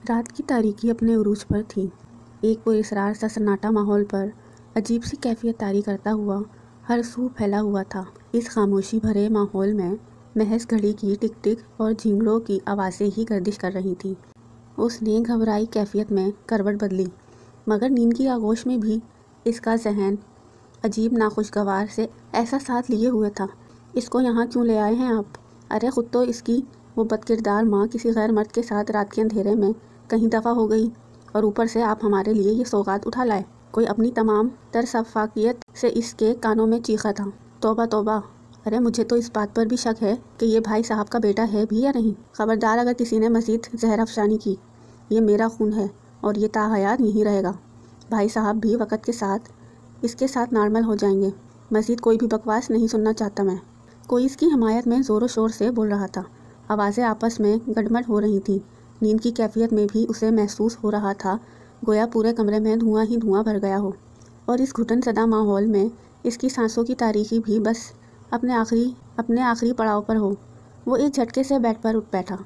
रात की तारीकी अपने उरूज पर थी। एक पुरस्रार सा सन्नाटा माहौल पर अजीब सी कैफियत तारी करता हुआ हर सू फैला हुआ था। इस खामोशी भरे माहौल में महज घड़ी की टिक टिक और झींगड़ों की आवाज़ें ही गर्दिश कर रही थीं। उसने घबराई कैफियत में करवट बदली, मगर नींद की आगोश में भी इसका जहन अजीब नाखुशगवार से ऐसा साथ लिए हुए था। इसको यहाँ क्यों ले आए हैं आप? अरे खुद तो इसकी वो बदकिरदार माँ किसी गैर मर्द के साथ रात के अंधेरे में कहीं दफ़ा हो गई, और ऊपर से आप हमारे लिए ये सौगात उठा लाए। कोई अपनी तमाम तरसफाकियत से इसके कानों में चीखा था, तौबा तौबा। अरे मुझे तो इस बात पर भी शक है कि ये भाई साहब का बेटा है भी या नहीं। ख़बरदार अगर किसी ने मज़ीद जहर अफशानी की, ये मेरा खून है और ये ताहयात यहीं रहेगा। भाई साहब भी वक़्त के साथ इसके साथ नॉर्मल हो जाएंगे। मज़ीद कोई भी बकवास नहीं सुनना चाहता मैं। कोई इसकी हिमायत में ज़ोरों शोर से बोल रहा था। आवाज़ें आपस में गड़मड़ हो रही थीं। नींद की कैफियत में भी उसे महसूस हो रहा था गोया पूरे कमरे में धुआं ही धुआं भर गया हो, और इस घुटन सदा माहौल में इसकी सांसों की तारीकी भी बस अपने आखिरी पड़ाव पर हो। वो एक झटके से बेड पर उठ बैठा।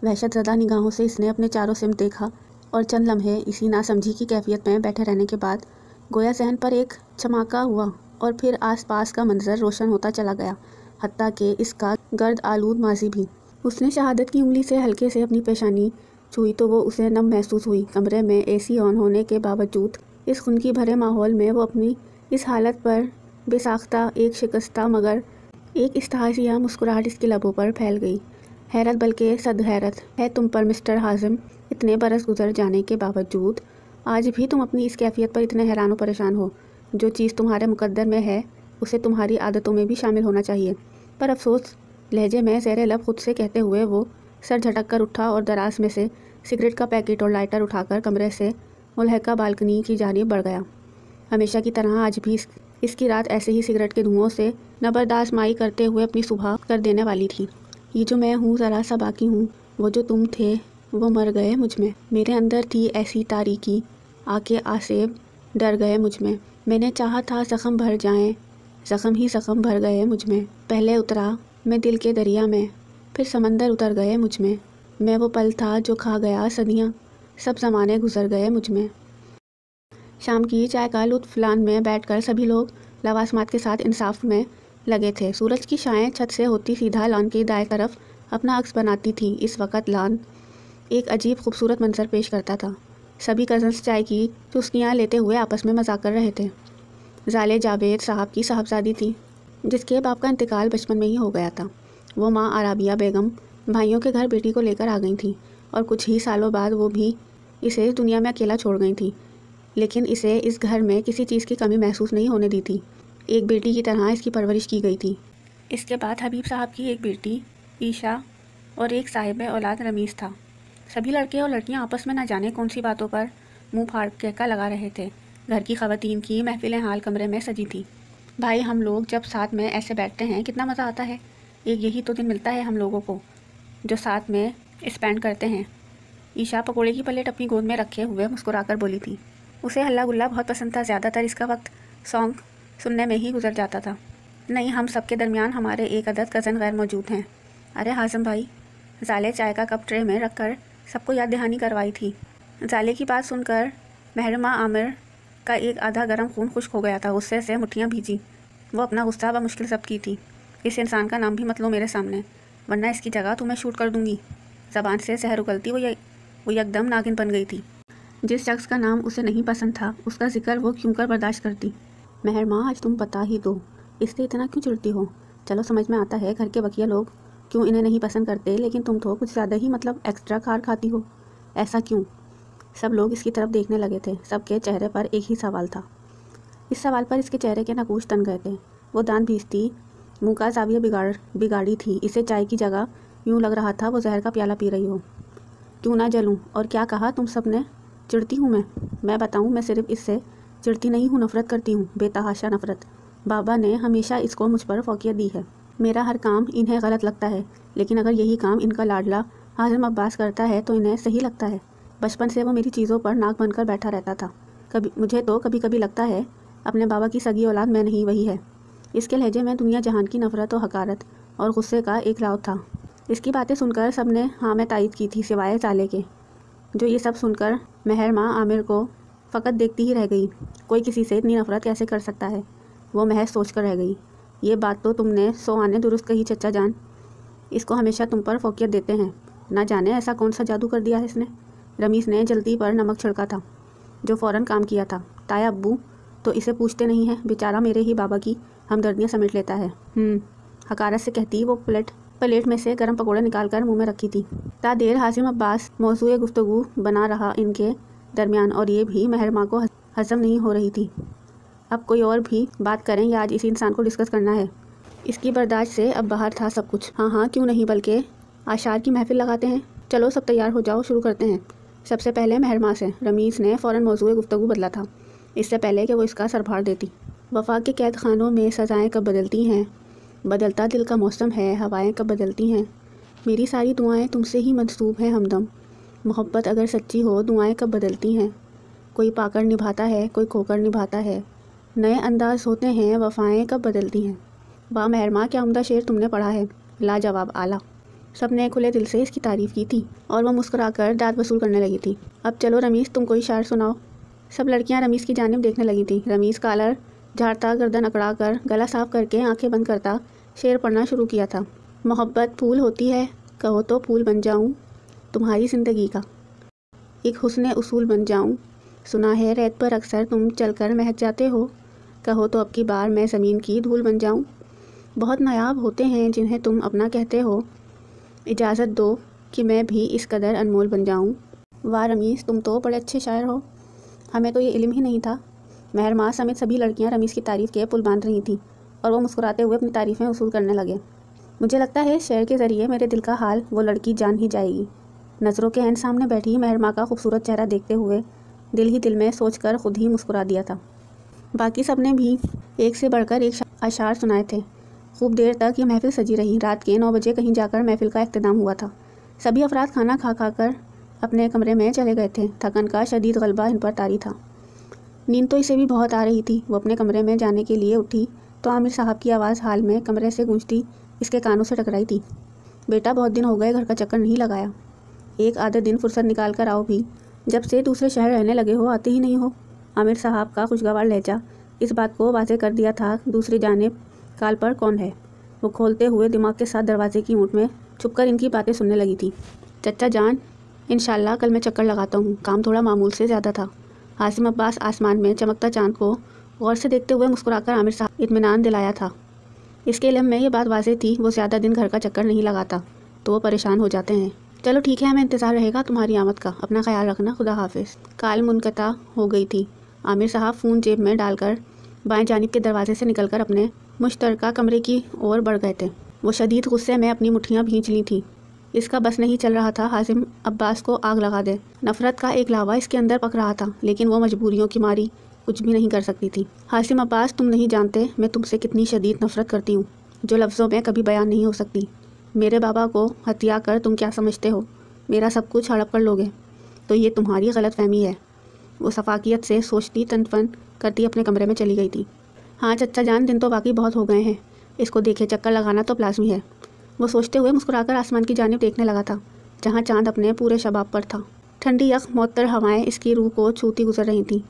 वहशतज़दा निगाहों से इसने अपने चारों सिमत देखा, और चंद लम्हे इसी नासमझी की कैफियत में बैठे रहने के बाद गोया जहन पर एक चमाका हुआ, और फिर आसपास का मंजर रोशन होता चला गया, हत्ता कि इसका गर्द आलूद माजी भी। उसने शहादत की उंगली से हल्के से अपनी पेशानी छुई तो वो उसे नम महसूस हुई। कमरे में एसी ऑन होने के बावजूद इस खुनकी भरे माहौल में वो अपनी इस हालत पर बेसाख्ता एक शिकस्ता मगर एक इस्ताहसिया मुस्कुराहट इसके लबों पर फैल गई। हैरत बल्कि सदहैरत है तुम पर मिस्टर हाजिम। इतने बरस गुजर जाने के बावजूद आज भी तुम अपनी इस कैफियत पर इतने हैरान व परेशान हो। जो चीज़ तुम्हारे मुकद्दर में है उसे तुम्हारी आदतों में भी शामिल होना चाहिए। पर अफसोस, लहजे में ज़ेरे लब खुद से कहते हुए वो सर झटक कर उठा और दराज में से सिगरेट का पैकेट और लाइटर उठाकर कमरे से मुल्हका बालकनी की जानिब बढ़ गया। हमेशा की तरह आज भी इसकी रात ऐसे ही सिगरेट के धुओं से ज़बरदस्त माई करते हुए अपनी सुबह कर देने वाली थी। ये जो मैं हूँ ज़रा सा बाकी हूँ, वो जो तुम थे वो मर गए मुझ में। मेरे अंदर थी ऐसी तारीकी, आके आसेब डर गए मुझ में। मैंने चाहा था ज़ख़म भर जाएं, ज़ख़म ही ज़ख़म भर गए मुझ में। पहले उतरा मैं दिल के दरिया में, फिर समंदर उतर गए मुझ में। मैं वो पल था जो खा गया सदियाँ, सब ज़माने गुजर गए मुझ में। शाम की चाय का लुत्फ़ लान में बैठकर सभी लोग लवासमात के साथ इंसाफ में लगे थे। सूरज की छाएँ छत से होती सीधा लान की दाएं तरफ अपना अक्स बनाती थी। इस वक्त लान एक अजीब खूबसूरत मंजर पेश करता था। सभी कज़न्स चाय की चुस्कियाँ लेते हुए आपस में मजाक कर रहे थे। ज़ाले जावेद साहब की साहबजादी थी, जिसके बाप का इंतकाल बचपन में ही हो गया था। वो माँ आराबिया बेगम भाइयों के घर बेटी को लेकर आ गई थी, और कुछ ही सालों बाद वो भी इसे इस दुनिया में अकेला छोड़ गई थी। लेकिन इसे इस घर में किसी चीज़ की कमी महसूस नहीं होने दी थी। एक बेटी की तरह इसकी परवरिश की गई थी। इसके बाद हबीब साहब की एक बेटी ईशा और एक साहिब औलाद रमीज़ था। सभी लड़के और लड़कियां आपस में न जाने कौन सी बातों पर मुंह फाड़ कहका लगा रहे थे। घर की ख़वातीन की महफिलें हाल कमरे में सजी थी। भाई हम लोग जब साथ में ऐसे बैठते हैं कितना मज़ा आता है। एक यही तो दिन मिलता है हम लोगों को जो साथ में स्पेंड करते हैं। ईशा पकोड़े की प्लेट अपनी गोद में रखे हुए मुस्कुराकर बोली थी। उसे हल्ला गुल्ला बहुत पसंद था। ज़्यादातर इसका वक्त सॉन्ग सुनने में ही गुजर जाता था। नहीं, हम सबके दरमियान हमारे एक अदद कज़न गैर मौजूद हैं। अरे हाजिम भाई, ज़ाले चाय का कप ट्रे में रख कर सबको याद दहानी करवाई थी। ज़ाले की बात सुनकर महरमा आमिर का एक आधा गर्म खून खुश्क हो गया था। गुस्से से मुट्ठियाँ भीजी। वो अपना गुस्सा बमुश्किल ज़ब्त की थी। इस इंसान का नाम भी मत लो मेरे सामने, वरना इसकी जगह तुम्हें शूट कर दूंगी। ज़बान से जहर उगलती वो एकदम नागिन बन गई थी। जिस शख्स का नाम उसे नहीं पसंद था उसका जिक्र वो क्यों कर बर्दाश्त करती। महरमा, आज तुम बता ही दो, इससे इतना क्यों चिढ़ती हो? चलो समझ में आता है घर के बकिया लोग क्यों इन्हें नहीं पसंद करते, लेकिन तुम तो कुछ ज़्यादा ही एक्स्ट्रा खार खाती हो। ऐसा क्यों? सब लोग इसकी तरफ देखने लगे थे। सबके चेहरे पर एक ही सवाल था। इस सवाल पर इसके चेहरे के नकूश तन गए थे। वो दांत भीजती मुँह का जाविया बिगाड़ी थी। इसे चाय की जगह यूँ लग रहा था वो जहर का प्याला पी रही हो। क्यों ना जलूं? और क्या कहा तुम सब ने? चिढ़ती हूँ मैं बताऊँ, मैं सिर्फ इससे चिढ़ती नहीं हूँ, नफ़रत करती हूँ, बेतहाशा नफ़रत। बाबा ने हमेशा इसको मुझ पर फ़ौक़ियत दी है। मेरा हर काम इन्हें गलत लगता है, लेकिन अगर यही काम इनका लाडला हाजिम अब्बास करता है तो इन्हें सही लगता है। बचपन से वो मेरी चीज़ों पर नाक बनकर बैठा रहता था। मुझे तो कभी कभी लगता है अपने बाबा की सगी औलाद मैं नहीं, वही है। इसके लहजे में दुनिया जहान की नफ़रत और हकारत और गुस्से का एक राव था। इसकी बातें सुनकर सब ने हाँ में तायद की थी, सिवाय ज़ाले के। जो ये सब सुनकर मेहर माँ आमिर को फ़कत देखती ही रह गई। कोई किसी से इतनी नफ़रत कैसे कर सकता है, वो महज सोच कर रह गई। ये बात तो तुमने 100 आने दुरुस्त कही चचा जान। इसको हमेशा तुम पर फोकियत देते हैं, ना जाने ऐसा कौन सा जादू कर दिया है इसने। रमीज़ ने जल्दी पर नमक छिड़का था, जो फ़ौरन काम किया था। ताया अब्बू तो इसे पूछते नहीं हैं, बेचारा मेरे ही बाबा की हमदर्दियाँ समेट लेता है। हकारत से कहती वो प्लेट में से गर्म पकौड़े निकालकर मुंह में रखी थी। ता देर हासिम अब्बास मौजूए गुफ्तगू बना रहा इनके दरमियान, और ये भी मेहर माँ को हजम नहीं हो रही थी। अब कोई और भी बात करें या आज इसी इंसान को डिस्कस करना है। इसकी बर्दाश्त से अब बाहर था सब कुछ। हाँ क्यों नहीं, बल्कि आशार की महफिल लगाते हैं। चलो सब तैयार हो जाओ, शुरू करते हैं। सबसे पहले मेहर माँ से। रमीज़ ने फ़ौरन मौजूए गुफ्तगू बदला था, इससे पहले कि वो इसका सरभार देती। वफा के कैद खानों में सज़ाएँ कब बदलती हैं, बदलता दिल का मौसम है, हवाएं कब बदलती हैं। मेरी सारी दुआएं तुमसे ही मंसूब हैं हमदम। मोहब्बत अगर सच्ची हो दुआएं कब बदलती हैं। कोई पाकर निभाता है, कोई खोकर निभाता है, नए अंदाज होते हैं, वफ़ाएं कब बदलती हैं। वाह मेहर माँ, क्या उम्दा शेर तुमने पढ़ा है, लाजवाब आला। सब ने खुले दिल से इसकी तारीफ़ की थी और वह मुस्कुराकर दाद वसूल करने लगी थी। अब चलो रमीज़, तुम कोई शायर सुनाओ। सब लड़कियां रमीज़ की जानिब देखने लगी थी। रमीज़ कॉलर झाड़ता, गर्दन अकड़ा कर, गला साफ करके आंखें बंद करता शेर पढ़ना शुरू किया था। मोहब्बत फूल होती है, कहो तो फूल बन जाऊं तुम्हारी ज़िंदगी का, एक हुस्न उसूल बन जाऊं। सुना है रेत पर अक्सर तुम चलकर महक जाते हो, कहो तो अब की बार मैं ज़मीन की धूल बन जाऊं। बहुत नायाब होते हैं जिन्हें तुम अपना कहते हो, इजाज़त दो कि मैं भी इस कदर अनमोल बन जाऊं। वाह रमीज़, तुम तो बड़े अच्छे शायर हो, हमें तो ये इल्म ही नहीं था। मेहर माँ समेत सभी लड़कियां रमीज़ की तारीफ़ के पुल बांध रही थीं और वो मुस्कुराते हुए अपनी तारीफ़ें वसूल करने लगे। मुझे लगता है शेर के ज़रिए मेरे दिल का हाल वो लड़की जान ही जाएगी। नज़रों के ऐन सामने बैठी मेहर माँ का खूबसूरत चेहरा देखते हुए दिल ही दिल में सोचकर खुद ही मुस्कुरा दिया था। बाकी सब ने भी एक से बढ़कर एक अशार सुनाए थे। खूब देर तक ये महफिल सजी रही। रात के 9 बजे कहीं जाकर महफिल का इख्तिताम हुआ था। सभी अफराद खाना खा कर अपने कमरे में चले गए थे। थकन का शदीद गलबा इन पर तारी था। नींद तो इसे भी बहुत आ रही थी। वो अपने कमरे में जाने के लिए उठी तो आमिर साहब की आवाज़ हाल में कमरे से गूंजती इसके कानों से टकराई थी। बेटा, बहुत दिन हो गए घर का चक्कर नहीं लगाया, एक आधा दिन फुर्सत निकाल कर आओ भी। जब से दूसरे शहर रहने लगे हो आते ही नहीं हो। आमिर साहब का खुशगवार लहजा इस बात को वाज़ेह कर दिया था। दूसरी जानिब काल पर कौन है, वो खोलते हुए दिमाग के साथ दरवाजे की ऊँट में छुपकर इनकी बातें सुनने लगी थी। चचा जान, इंशाल्लाह कल मैं चक्कर लगाता हूँ, काम थोड़ा मामूल से ज़्यादा था। हासिम अब्बास आसमान में चमकता चांद को गौर से देखते हुए मुस्कुराकर आमिर साहब इत्मीनान दिलाया था। इसके इल्म में ये बात वाज़ेह थी, वो ज़्यादा दिन घर का चक्कर नहीं लगाता तो वो परेशान हो जाते हैं। चलो ठीक है, हमें इंतज़ार रहेगा तुम्हारी आमद का। अपना ख्याल रखना, खुदा हाफिज़। काल मुनक़ता हो गई थी। आमिर साहब फ़ोन जेब में डालकर बाएं जानिब के दरवाजे से निकलकर अपने मुश्तरका कमरे की ओर बढ़ गए थे। वो शदीद गुस्से में अपनी मुट्ठियाँ भींच ली थीं। इसका बस नहीं चल रहा था हासिम अब्बास को आग लगा दे। नफ़रत का एक लावा इसके अंदर पक रहा था, लेकिन वो मजबूरियों की मारी कुछ भी नहीं कर सकती थी। हासिम अब्बास, तुम नहीं जानते मैं तुमसे कितनी शदीद नफ़रत करती हूँ, जो लफ्ज़ों में कभी बयान नहीं हो सकती। मेरे बाबा को हत्या कर तुम क्या समझते हो, मेरा सब कुछ हड़प कर लोगे, तो ये तुम्हारी गलत फहमी है। वो सफाकियत से सोचती तनफन करती अपने कमरे में चली गई थी। हाँ चचा जान, दिन तो बाकी बहुत हो गए हैं, इसको देखे चक्कर लगाना तो लाज़मी है। वो सोचते हुए मुस्कुराकर आसमान की जानिब देखने लगा था, जहाँ चांद अपने पूरे शबाब पर था। ठंडी यख मौतर हवाएं इसकी रूह को छूती गुजर रही थीं।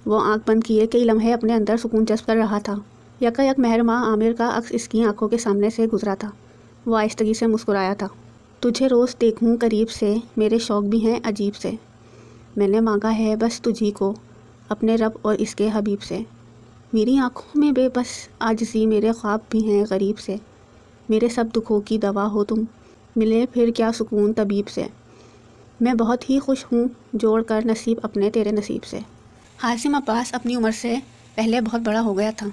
वो आंख बंद किए कई लम्हे अपने अंदर सुकून जज्ब कर रहा था। यकायक मेहर माँ आमिर का अक्स इसकी आंखों के सामने से गुजरा था। वो आहिस्तगी से मुस्कुराया था। तुझे रोज़ देखूं करीब से, मेरे शौक़ भी हैं अजीब से। मैंने मांगा है बस तुझी को, अपने रब और इसके हबीब से। मेरी आँखों में बेबस आजिज़ी, मेरे ख्वाब भी हैं गरीब से। मेरे सब दुखों की दवा हो तुम, मिले फिर क्या सुकून तबीब से। मैं बहुत ही खुश हूँ जोड़ कर नसीब अपने तेरे नसीब से। हासिम अब्बास अपनी उम्र से पहले बहुत बड़ा हो गया था।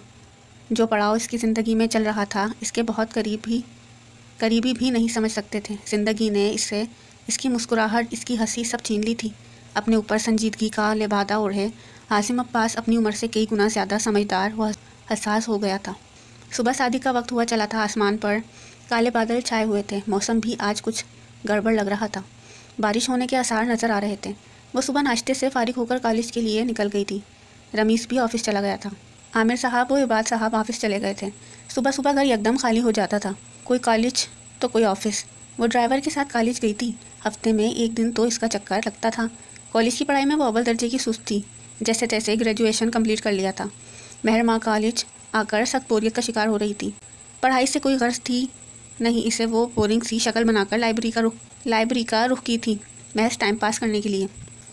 जो पड़ाव इसकी ज़िंदगी में चल रहा था, इसके बहुत करीबी भी नहीं समझ सकते थे। ज़िंदगी ने इससे इसकी मुस्कुराहट, इसकी हंसी सब छीन ली थी। अपने ऊपर संजीदगी का लिबादा ओढ़े हासिम अब्बास अपनी उम्र से कई गुना ज़्यादा समझदार व हसास हो गया था। सुबह शादी का वक्त हुआ चला था। आसमान पर काले बादल छाए हुए थे। मौसम भी आज कुछ गड़बड़ लग रहा था। बारिश होने के आसार नज़र आ रहे थे। वो सुबह नाश्ते से फारिग होकर कॉलेज के लिए निकल गई थी। रमीज़ भी ऑफिस चला गया था। आमिर साहब व इबाद साहब ऑफिस चले गए थे। सुबह सुबह घर एकदम खाली हो जाता था, कोई कॉलेज तो कोई ऑफिस। वो ड्राइवर के साथ कॉलेज गई थी। हफ्ते में एक दिन तो इसका चक्कर लगता था। कॉलेज की पढ़ाई में वो अव्वल दर्जे की सुस्त थी। जैसे तैसे ग्रेजुएशन कंप्लीट कर लिया था। महरमा कॉलेज आकर सख्त बोरियत का शिकार हो रही थी। पढ़ाई से कोई गर्ज थी नहीं इसे, वो बोरिंग सी शक्ल बनाकर लाइब्रेरी का रुख की थी, महज टाइम पास करने के लिए।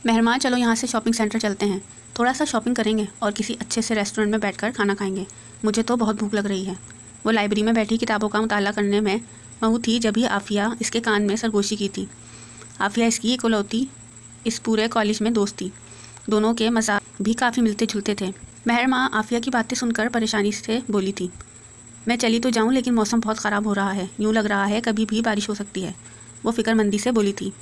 महरमा, चलो यहाँ से शॉपिंग सेंटर चलते हैं, थोड़ा सा शॉपिंग करेंगे और किसी अच्छे से रेस्टोरेंट में बैठकर खाना खाएंगे। मुझे तो बहुत भूख लग रही है। वो लाइब्रेरी में बैठी किताबों का मुताला करने में महू थी जब ही आफिया इसके कान में सरगोशी की थी। आफिया इसकी इकलौती इस पूरे कॉलेज में दोस्त थी। दोनों के मज़ाक भी काफ़ी मिलते जुलते थे। महरमा आफिया की बातें सुनकर परेशानी से बोली थी, मैं चली तो जाऊं लेकिन मौसम बहुत ख़राब हो रहा है, यूँ लग रहा है कभी भी बारिश हो सकती है। वो फिक्रमंदी से बोली थी।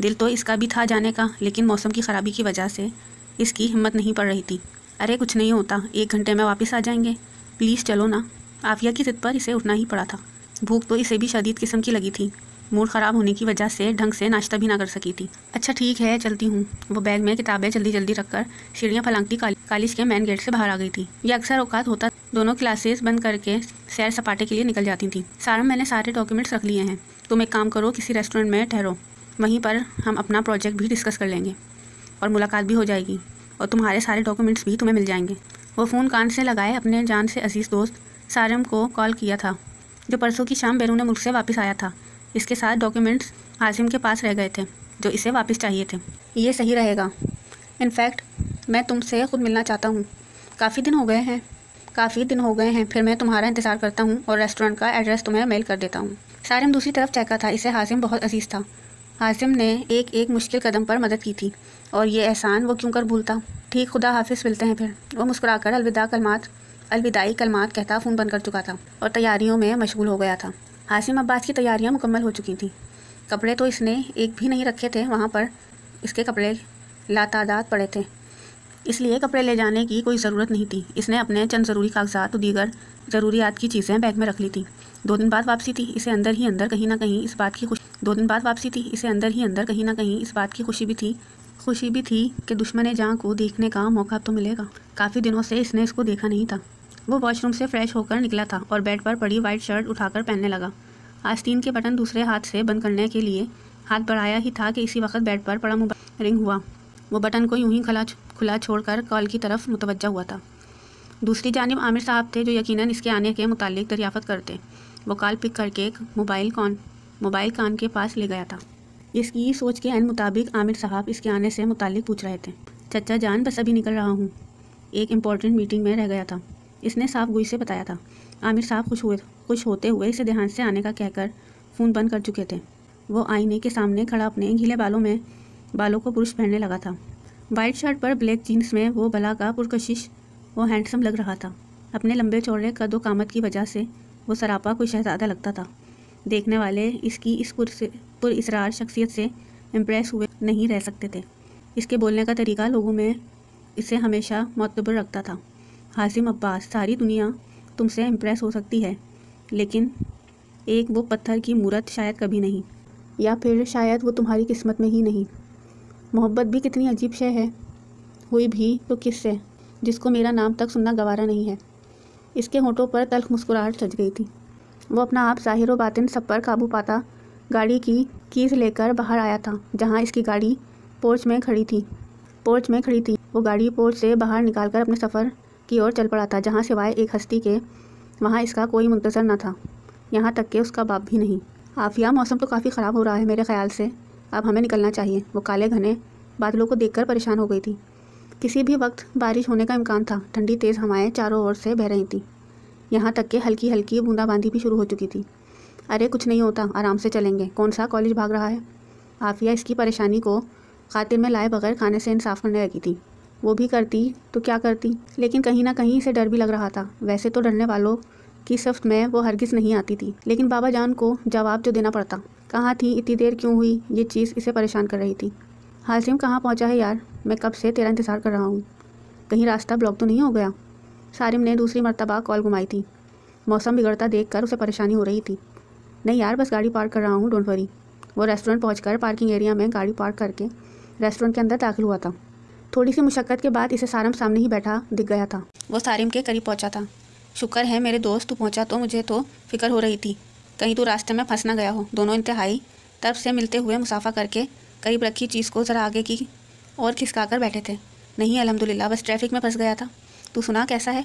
दिल तो इसका भी था जाने का, लेकिन मौसम की ख़राबी की वजह से इसकी हिम्मत नहीं पड़ रही थी। अरे कुछ नहीं होता, 1 घंटे में वापस आ जाएंगे, प्लीज़ चलो ना। आफिया की ज़िद पर इसे उठना ही पड़ा था। भूख तो इसे भी शदीद किस्म की लगी थी। मूड ख़राब होने की वजह से ढंग से नाश्ता भी ना कर सकी थी। अच्छा ठीक है, चलती हूँ। वो बैग में किताबें जल्दी जल्दी रखकर सीढ़ियाँ फलांगती कॉलेज के मेन गेट से बाहर आ गई थी। यह अक्सर औकात होता, दोनों क्लासेस बंद करके सैर सपाटे के लिए निकल जाती थी। सारम, मैंने सारे डॉक्यूमेंट्स रख लिए हैं, तुम एक काम करो, किसी रेस्टोरेंट में ठहरो, वहीं पर हम अपना प्रोजेक्ट भी डिस्कस कर लेंगे और मुलाकात भी हो जाएगी और तुम्हारे सारे डॉक्यूमेंट्स भी तुम्हें मिल जाएंगे। वो फ़ोन कान से लगाए अपने जान से अजीज़ दोस्त सारम को कॉल किया था, जो परसों की शाम बैरून मुल्क से वापस आया था। इसके साथ डॉक्यूमेंट्स हासिम के पास रह गए थे जो इसे वापस चाहिए थे। ये सही रहेगा, इनफैक्ट मैं तुमसे ख़ुद मिलना चाहता हूँ। काफ़ी दिन हो गए हैं, फिर मैं तुम्हारा इंतज़ार करता हूँ और रेस्टोरेंट का एड्रेस तुम्हें मेल कर देता हूँ। सारिम दूसरी तरफ चहका था। इसे हासिम बहुत अजीज़ था। हासिम ने एक एक मुश्किल कदम पर मदद की थी और ये एहसान वो क्यों कर भूलता। ठीक, खुदा हाफिज़, मिलते हैं फिर। वो मुस्कुराकर अलविदाई कलमात कहता फ़ोन बंद कर चुका था और तैयारियों में मशगूल हो गया था। हासिम अब्बास की तैयारियां मुकम्मल हो चुकी थी। कपड़े तो इसने एक भी नहीं रखे थे, वहाँ पर इसके कपड़े लातादाद पड़े थे, इसलिए कपड़े ले जाने की कोई ज़रूरत नहीं थी। इसने अपने चंद ज़रूरी कागजात और दीगर ज़रूरियात की चीज़ें बैग में रख ली थी। 2 दिन बाद वापसी थी, इसे अंदर ही अंदर कहीं ना कहीं इस बात की खुशी भी थी कि दुश्मन जान को देखने का मौका तो मिलेगा। काफ़ी दिनों से इसने इसको देखा नहीं था। वो वॉशरूम से फ्रेश होकर निकला था और बेड पर पड़ी वाइट शर्ट उठाकर पहनने लगा। आस्तीन के बटन दूसरे हाथ से बंद करने के लिए हाथ बढ़ाया ही था कि इसी वक्त बेड पर पड़ा मोबाइल रिंग हुआ। वो बटन को यूं ही खुला छोड़कर कॉल की तरफ मुतवज्जा हुआ था। दूसरी जानिब आमिर साहब थे, जो यकीनन इसके आने के मुतालिक दरियाफ़त करते। वो कॉल पिक करके मोबाइल कान के पास ले गया था। इसकी सोच के मुताबिक आमिर साहब इसके आने से मुतालिक पूछ रहे थे। चचा जान, बस अभी निकल रहा हूँ, एक इम्पॉर्टेंट मीटिंग में रह गया था, इसने साफ गोई से बताया था। आमिर साहब खुश होते हुए इसे ध्यान से आने का कहकर फ़ोन बंद कर चुके थे। वो आईने के सामने खड़ा अपने गीले बालों को पुरुष पहनने लगा था। वाइट शर्ट पर ब्लैक जीन्स में वो भला का पुरकशिश वो हैंडसम लग रहा था। अपने लंबे चौड़े कद व कामत की वजह से वो सरापा कोई शहजादा लगता था। देखने वाले इसकी इस पुरइसरार शख्सियत से इम्प्रेस हुए नहीं रह सकते थे। इसके बोलने का तरीका लोगों में इसे हमेशा मोतबर रखता था। हासिम अब्बास, सारी दुनिया तुमसे इम्प्रेस हो सकती है, लेकिन एक वो पत्थर की मूरत शायद कभी नहीं, या फिर शायद वो तुम्हारी किस्मत में ही नहीं। मोहब्बत भी कितनी अजीब शय है, हुई भी तो किससे, जिसको मेरा नाम तक सुनना गवारा नहीं है। इसके होठों पर तल्ख मुस्कुराहट सज गई थी। वो अपना आप ज़ाहिर व बातिन सब पर काबू पाता गाड़ी की कीज़ लेकर बाहर आया था, जहाँ इसकी गाड़ी पोर्च में खड़ी थी। वो गाड़ी पोर्च से बाहर निकालकर अपने सफ़र की ओर चल पड़ा था, जहाँ सिवाय एक हस्ती के वहाँ इसका कोई मुंतज़र न था, यहाँ तक कि उसका बाप भी नहीं। आफिया, मौसम तो काफ़ी ख़राब हो रहा है मेरे ख़्याल से, अब हमें निकलना चाहिए। वो काले घने बादलों को देखकर परेशान हो गई थी। किसी भी वक्त बारिश होने का इम्कान था। ठंडी तेज़ हवाएं चारों ओर से बह रही थीं, यहाँ तक कि हल्की हल्की बूंदाबांदी भी शुरू हो चुकी थी। अरे कुछ नहीं होता, आराम से चलेंगे, कौन सा कॉलेज भाग रहा है। आफिया इसकी परेशानी को खातिर में लाए बगैर खाने से इंसाफ करने लगी थी। वो भी करती तो क्या करती, लेकिन कहीं ना कहीं इसे डर भी लग रहा था। वैसे तो डरने वालों की सिफ्त में वो हरगिज़ नहीं आती थी, लेकिन बाबा जान को जवाब जो देना पड़ता। कहाँ थी, इतनी देर क्यों हुई, ये चीज़ इसे परेशान कर रही थी। हासिम कहाँ पहुँचा है यार, मैं कब से तेरा इंतज़ार कर रहा हूँ, कहीं रास्ता ब्लॉक तो नहीं हो गया। सारिम ने दूसरी मर्तबा कॉल घुमाई थी। मौसम बिगड़ता देखकर उसे परेशानी हो रही थी। नहीं यार, बस गाड़ी पार्क कर रहा हूँ, डोंट वरी। वो रेस्टोरेंट पहुंचकर पार्किंग एरिया में गाड़ी पार्क करके रेस्टोरेंट के अंदर दाखिल हुआ था। थोड़ी सी मुशक्क़त के बाद इसे सारम सामने ही बैठा दिख गया था। वो सारिम के करीब पहुंचा था। शुक्र है मेरे दोस्त, तू पहुंचा तो मुझे तो फिक्र हो रही थी कहीं तू रास्ते में फंस ना गया हो। दोनों इंतहाई तरफ से मिलते हुए मुसाफा करके करीब रखी चीज़ को ज़रा आगे की और खिसका कर बैठे थे। नहीं अल्हम्दुलिल्लाह, बस ट्रैफिक में फंस गया था। तू सुना कैसा है?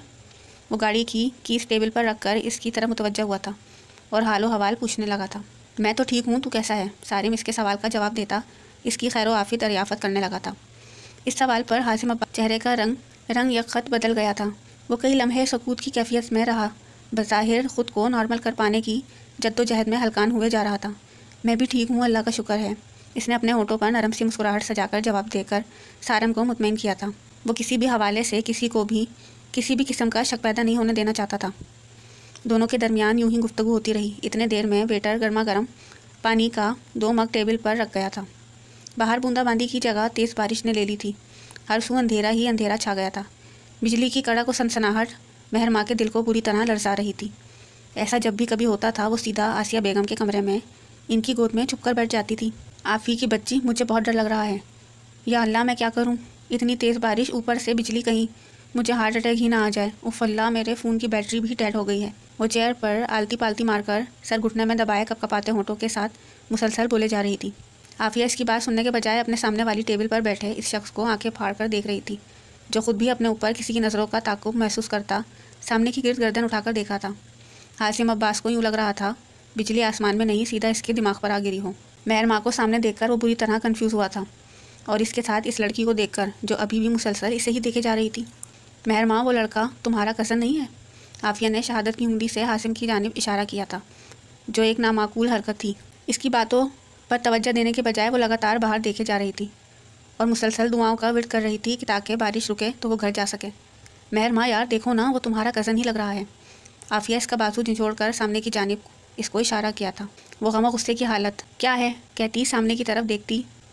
वो गाड़ी की कीस टेबल पर रखकर इसकी तरफ मुतवज्जा हुआ था और हालो हवाल पूछने लगा था। मैं तो ठीक हूँ, तू कैसा है? सारिम इसके सवाल का जवाब देता इसकी खैर आफियत दरियाफ़त करने लगा था। इस सवाल पर हासिम अब्बास चेहरे का रंग यकखत बदल गया था। वो कई लम्हे सकूत की कैफियत में रहा, बज़ाहिर ख़ुद को नॉर्मल कर पाने की जद्दोजहद में हलकान हुए जा रहा था। मैं भी ठीक हूँ, अल्लाह का शुक्र है। इसने अपने होठों पर नरम सी मुस्कुराहट सजाकर जवाब देकर सारम को मुतमईन किया था। वो किसी भी हवाले से किसी को भी किसी भी किस्म का शक पैदा नहीं होने देना चाहता था। दोनों के दरमियान यूं ही गुफ्तगू होती रही। इतने देर में वेटर गर्मा गर्म पानी का 2 मग टेबल पर रख गया था। बाहर बूंदाबांदी की जगह तेज़ बारिश ने ले ली थी। हर सू अंधेरा ही अंधेरा छा गया था। बिजली की कड़क और सनसनाहट महरमा के दिल को बुरी तरह लरसा रही थी। ऐसा जब भी कभी होता था वो सीधा आसिया बेगम के कमरे में इनकी गोद में छुपकर बैठ जाती थी। आफ़ी की बच्ची, मुझे बहुत डर लग रहा है। या अल्लाह, मैं क्या करूं? इतनी तेज़ बारिश, ऊपर से बिजली, कहीं मुझे हार्ट अटैक ही ना आ जाए। उफ़ अल्लाह, मेरे फ़ोन की बैटरी भी डेड हो गई है। वो चेयर पर आलती पालती मारकर सर घुटने में दबाए कपकपाते होंठों के साथ मुसलसल बोले जा रही थी। आफिया इसकी बात सुनने के बजाय अपने सामने वाली टेबल पर बैठे इस शख्स को आंखें फाड़ कर देख रही थी, जो खुद भी अपने ऊपर किसी की नज़रों का ताक़ुब महसूस करता सामने की गिर्द गर्दन उठाकर देखा था। हासिम अब्बास को यूँ लग रहा था बिजली आसमान में नहीं, सीधा इसके दिमाग पर आ गिरी हो। महर माँ को सामने देखकर वो बुरी तरह कन्फ्यूज़ हुआ था, और इसके साथ इस लड़की को देखकर जो अभी भी मुसलसल इसे ही देखे जा रही थी। महर माँ, वो लड़का तुम्हारा कज़न नहीं है? आफिया ने शहादत की उंगली से हासिम की जानिब इशारा किया था, जो एक नामाकूल हरकत थी। इसकी बातों पर तवज्जो देने के बजाय वो लगातार बाहर देखे जा रही थी और मुसलसल दुआओं का विर्द कर रही थी कि ताकि बारिश रुके तो वो घर जा सके। महर माँ, यार देखो ना, वो तुम्हारा कज़न ही लग रहा है। आफिया इसका बाजू झिझोड़ कर सामने की जानिब इसको इशारा किया था। वो गम गुस्से की हालत क्या है कहती सामने की तरफ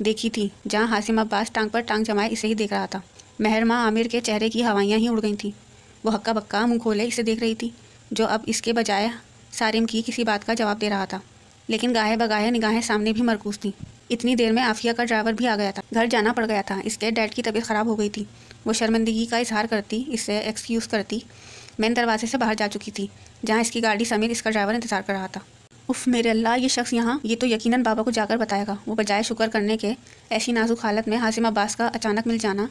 देखी थी, जहाँ हासिम अब्बास टांग पर टांग जमाए इसे ही देख रहा था। महर माँ, आमिर के चेहरे की हवाइयाँ ही उड़ गई थी। वो हक्का बक्का मुँह खोले इसे देख रही थी, जो अब इसके बजाय सारिम की किसी बात का जवाब दे रहा था, लेकिन गाहे बगाहे निगाहें सामने भी मरकूज थी। इतनी देर में आफिया का ड्राइवर भी आ गया था। घर जाना पड़ गया था, इसके डैड की तबीयत ख़राब हो गई थी। वो शर्मिंदगी का इजहार करती इससे एक्सक्यूज़ करती मेन दरवाजे से बाहर जा चुकी थी, जहाँ इसकी गाड़ी समेत इसका ड्राइवर इंतज़ार कर रहा था। उफ़ मेरे अल्लाह, ये शख्स यहाँ, ये तो यकीनन बाबा को जाकर बताएगा। वो बजाय शुक्र करने के ऐसी नाजुक हालत में हासिम अब्बास का अचानक मिल जाना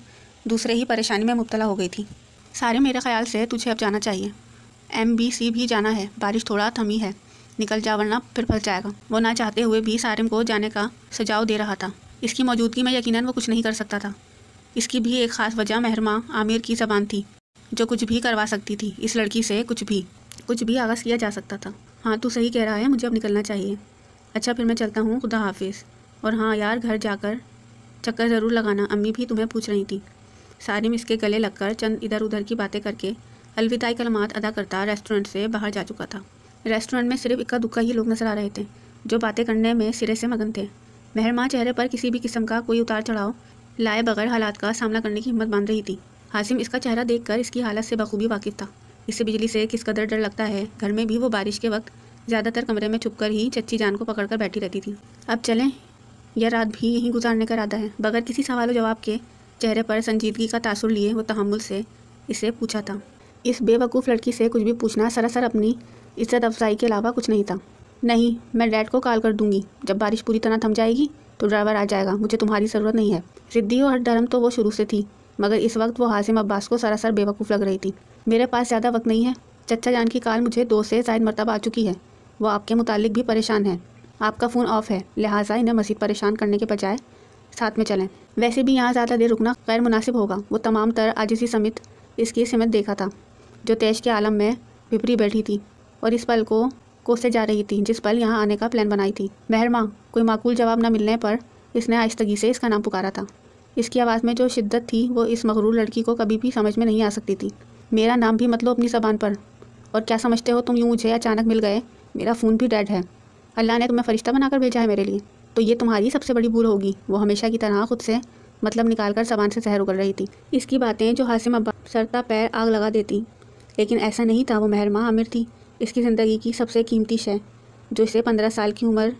दूसरे ही परेशानी में मुब्तला हो गई थी। सारे, मेरे ख्याल से तुझे अब जाना चाहिए। MBC भी जाना है, बारिश थोड़ा थमी है, निकल जा वरना फिर फंस जाएगा। वो ना चाहते हुए भी सारिम को जाने का सुझाव दे रहा था। इसकी मौजूदगी में यकीनन वो कुछ नहीं कर सकता था। इसकी भी एक ख़ास वजह महरमा आमिर की ज़बान थी, जो कुछ भी करवा सकती थी। इस लड़की से कुछ भी आगाज़ किया जा सकता था। हाँ, तू सही कह रहा है, मुझे अब निकलना चाहिए। अच्छा, फिर मैं चलता हूँ, खुदा हाफिज़। और हाँ यार, घर जाकर चक्कर ज़रूर लगाना, अम्मी भी तुम्हें पूछ रही थी। सारिम इसके गले लगकर चंद इधर उधर की बातें करके अलविदाई कलमात अदा करता रेस्टोरेंट से बाहर जा चुका था। रेस्टोरेंट में सिर्फ इक्का दुक्का ही लोग नजर आ रहे थे, जो बातें करने में सिरे से मगन थे। महर माँ चेहरे पर किसी भी किस्म का कोई उतार चढ़ाव लाए बगैर हालात का सामना करने की हिम्मत बांध रही थी। हासिम इसका चेहरा देखकर इसकी हालत से बखूबी वाकिफ़ था। इससे बिजली से किस कदर डर लगता है। घर में भी वो बारिश के वक्त ज़्यादातर कमरे में छुपकर ही चच्ची जान को पकड़कर बैठी रहती थी। अब चलें, यह रात भी यहीं गुजारने का इरादा है? बगैर किसी सवाल जवाब के, चेहरे पर संजीदगी का तासुर लिए वो तहम्मुल से इसे पूछा था। इस बेवकूफ़ लड़की से कुछ भी पूछना सरासर अपनी इज्जत अफजाई के अलावा कुछ नहीं था। नहीं, मैं डैड को कॉल कर दूंगी। जब बारिश पूरी तरह थम जाएगी तो ड्राइवर आ जाएगा, मुझे तुम्हारी ज़रूरत नहीं है। ज़िद्दी और हठधर्म तो वो शुरू से थी, मगर इस वक्त वो हासिम अब्बास को सरासर बेवकूफ़ लग रही थी। मेरे पास ज़्यादा वक्त नहीं है। चच्चा जान की कॉल मुझे 2 से ज़ायद मरतबा आ चुकी है। वो आपके मुतालिक भी परेशान है। आपका फ़ोन ऑफ है, लिहाजा इन्हें मज़ीद परेशान करने के बजाय साथ में चलें। वैसे भी यहाँ ज़्यादा देर रुकना गैर मुनासिब होगा। वो तमाम तर आजिज़ी समेत इसकी सिमत देखा था, जो तेज के आलम में विपरी बैठी थी और इस पल को कोसे जा रही थी जिस पल यहाँ आने का प्लान बनाई थी। महर माँ, कोई माकूल जवाब न मिलने पर इसने आहिस्तगी से इसका नाम पुकारा था। इसकी आवाज़ में जो शिद्दत थी वो इस मगरूर लड़की को कभी भी समझ में नहीं आ सकती थी। मेरा नाम भी मत लो अपनी ज़बान पर। और क्या समझते हो तुम, यूँ मुझे अचानक मिल गए? मेरा फ़ोन भी डेड है। अल्लाह ने तुम्हें फ़रिश्ता बनाकर भेजा है मेरे लिए, तो ये तुम्हारी सबसे बड़ी भूल होगी। वो हमेशा की तरह खुद से मतलब निकाल कर ज़बान से जहर उगल रही थी। इसकी बातें जो हासिम अब्बास सरता पैर आग लगा देती, लेकिन ऐसा नहीं था। वो महर माँ आमिर थी, इसकी ज़िंदगी की सबसे कीमती शय, जो इसे 15 साल की उम्र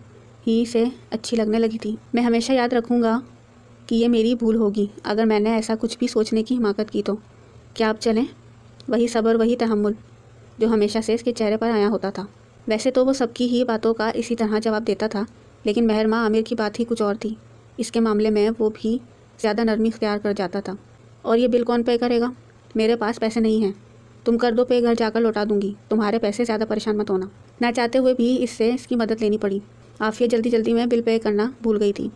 ही से अच्छी लगने लगी थी। मैं हमेशा याद रखूँगा कि ये मेरी भूल होगी अगर मैंने ऐसा कुछ भी सोचने की हिमाकत की तो। क्या आप चलें? वही सब्र, वही तहम्मुल जो हमेशा से इसके चेहरे पर आया होता था। वैसे तो वो सबकी ही बातों का इसी तरह जवाब देता था, लेकिन महर माँ आमिर की बात ही कुछ और थी। इसके मामले में वो भी ज़्यादा नरमी इख्तियार कर जाता था। और ये बिल कौन पे करेगा? मेरे पास पैसे नहीं हैं। तुम कर दो पे, घर जाकर लौटा दूंगी। तुम्हारे पैसे ज़्यादा परेशान मत होना। ना चाहते हुए भी इससे इसकी मदद लेनी पड़ी। आफिया जल्दी जल्दी में बिल पे करना भूल गई थी।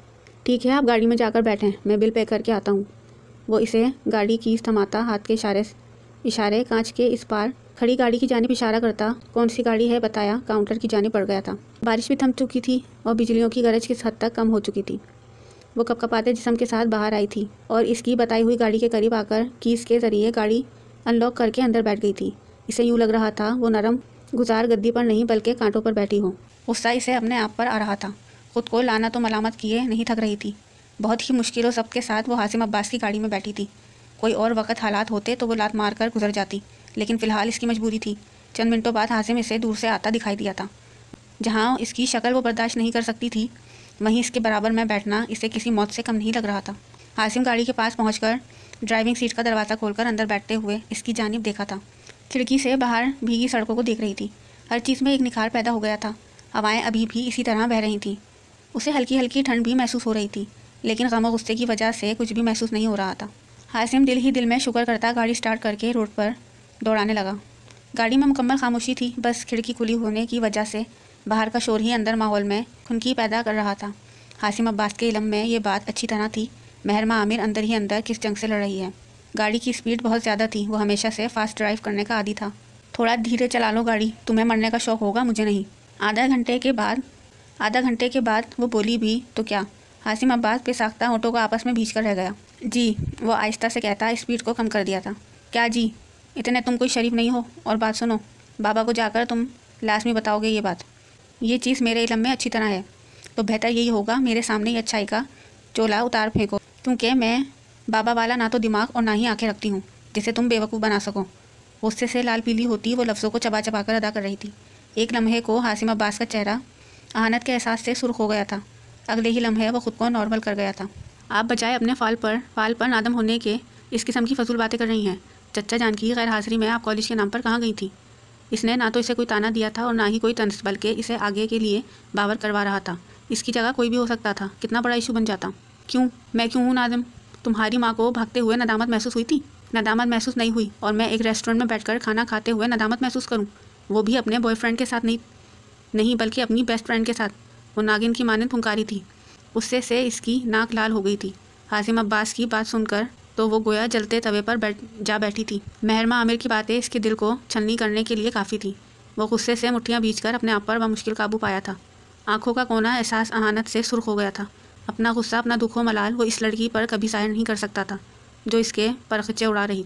ठीक है, आप गाड़ी में जाकर बैठें, मैं बिल पे करके आता हूँ। वो इसे गाड़ी की थमाता हाथ के इशारे कांच के इस पार खड़ी गाड़ी की जानिब इशारा करता कौन सी गाड़ी है बताया काउंटर की जानिब बढ़ गया था। बारिश भी थम चुकी थी और बिजलियों की गरज किस हद तक कम हो चुकी थी। वो कपकपाते जिस्म के साथ बाहर आई थी और इसकी बताई हुई गाड़ी के करीब आकर कीज के ज़रिए गाड़ी अनलॉक करके अंदर बैठ गई थी। इसे यूँ लग रहा था वो नरम गुजार गद्दी पर नहीं बल्कि कांटों पर बैठी हो। गुस्सा इसे अपने आप पर आ रहा था। खुद को लाना तो मलामत किए नहीं थक रही थी। बहुत ही मुश्किलों सबके साथ वो हासिम अब्बास की गाड़ी में बैठी थी। कोई और वक्त हालात होते तो वो लात मार कर गुजर जाती, लेकिन फ़िलहाल इसकी मजबूरी थी। चंद मिनटों बाद हासिम इसे दूर से आता दिखाई दिया था। जहाँ इसकी शक्ल वो बर्दाश्त नहीं कर सकती थी, वहीं इसके बराबर में बैठना इसे किसी मौत से कम नहीं लग रहा था। हासिम गाड़ी के पास पहुंचकर ड्राइविंग सीट का दरवाज़ा खोलकर अंदर बैठते हुए इसकी जानिब देखा था। खिड़की से बाहर भीगी सड़कों को देख रही थी। हर चीज़ में एक निखार पैदा हो गया था। हवाएं अभी भी इसी तरह बह रही थीं। उसे हल्की हल्की ठंड भी महसूस हो रही थी, लेकिन गम और गुस्से की वजह से कुछ भी महसूस नहीं हो रहा था। हासिम दिल ही दिल में शुक्र करता गाड़ी स्टार्ट करके रोड पर दौड़ाने लगा। गाड़ी में मुकम्मल खामोशी थी। बस खिड़की खुली होने की वजह से बाहर का शोर ही अंदर माहौल में खुनकी पैदा कर रहा था। हासिम अब्बास के इल्म में ये बात अच्छी तरह थी, महरमा आमिर अंदर ही अंदर किस जंग से लड़ रही है। गाड़ी की स्पीड बहुत ज़्यादा थी। वो हमेशा से फास्ट ड्राइव करने का आदी था। थोड़ा धीरे चला लो गाड़ी, तुम्हें मरने का शौक़ होगा, मुझे नहीं। आधा घंटे के बाद वो बोली भी तो क्या। हासिम अब्बास बेसाख्ता होठों को आपस में भींच कर रह गया। जी, वो आहिस्ता से कहता स्पीड को कम कर दिया था। क्या जी, इतने तुम कोई शरीफ नहीं हो। और बात सुनो, बाबा को जाकर तुम लाजमी बताओगे ये बात। ये चीज़ मेरे इल्म में अच्छी तरह है, तो बेहतर यही होगा मेरे सामने ही अच्छाई का चोला उतार फेंको, क्योंकि मैं बाबा वाला ना तो दिमाग और ना ही आंखें रखती हूँ जिसे तुम बेवकूफ़ बना सको। गुस्से से लाल पीली होती वो लफ्ज़ों को चबा चबा कर अदा कर रही थी। एक लम्हे को हासिम अब्बास का चेहरा आहनत के एहसास से सुर्ख हो गया था। अगले ही लम्हे वो खुद को नॉर्मल कर गया था। आप बजाय अपने फाल पर नादम होने के इस किस्म की फजूल बातें कर रही हैं। चच्चा जान की गैर हाजिरी में आप कॉलेज के नाम पर कहाँ गई थी? इसने ना तो इसे कोई ताना दिया था और ना ही कोई तंज, बल्कि इसे आगे के लिए बावर करवा रहा था। इसकी जगह कोई भी हो सकता था। कितना बड़ा इशू बन जाता। क्यों? मैं क्यों हूँ नादिम? तुम्हारी माँ को भागते हुए नदामत महसूस हुई थी? नदामत महसूस नहीं हुई, और मैं एक रेस्टोरेंट में बैठकर खाना खाते हुए नदामत महसूस करूँ, वो भी अपने बॉयफ्रेंड के साथ नहीं बल्कि अपनी बेस्ट फ्रेंड के साथ। वो नागिन की माने फुंकारी थी। उससे से इसकी नाक लाल हो गई थी। हासिम अब्बास की बात सुनकर तो वो गोया जलते तवे पर बैठी थी। महरमा आमिर की बातें इसके दिल को छलनी करने के लिए काफ़ी थी। वो गुस्से से मुट्ठियाँ बींचकर अपने आप पर बमुश्किल काबू पाया था। आंखों का कोना एहसास अहानत से सुर्ख हो गया था। अपना गुस्सा, अपना दुखो मलाल वो इस लड़की पर कभी ज़ाहिर नहीं कर सकता था जो इसके परखचे उड़ा रही।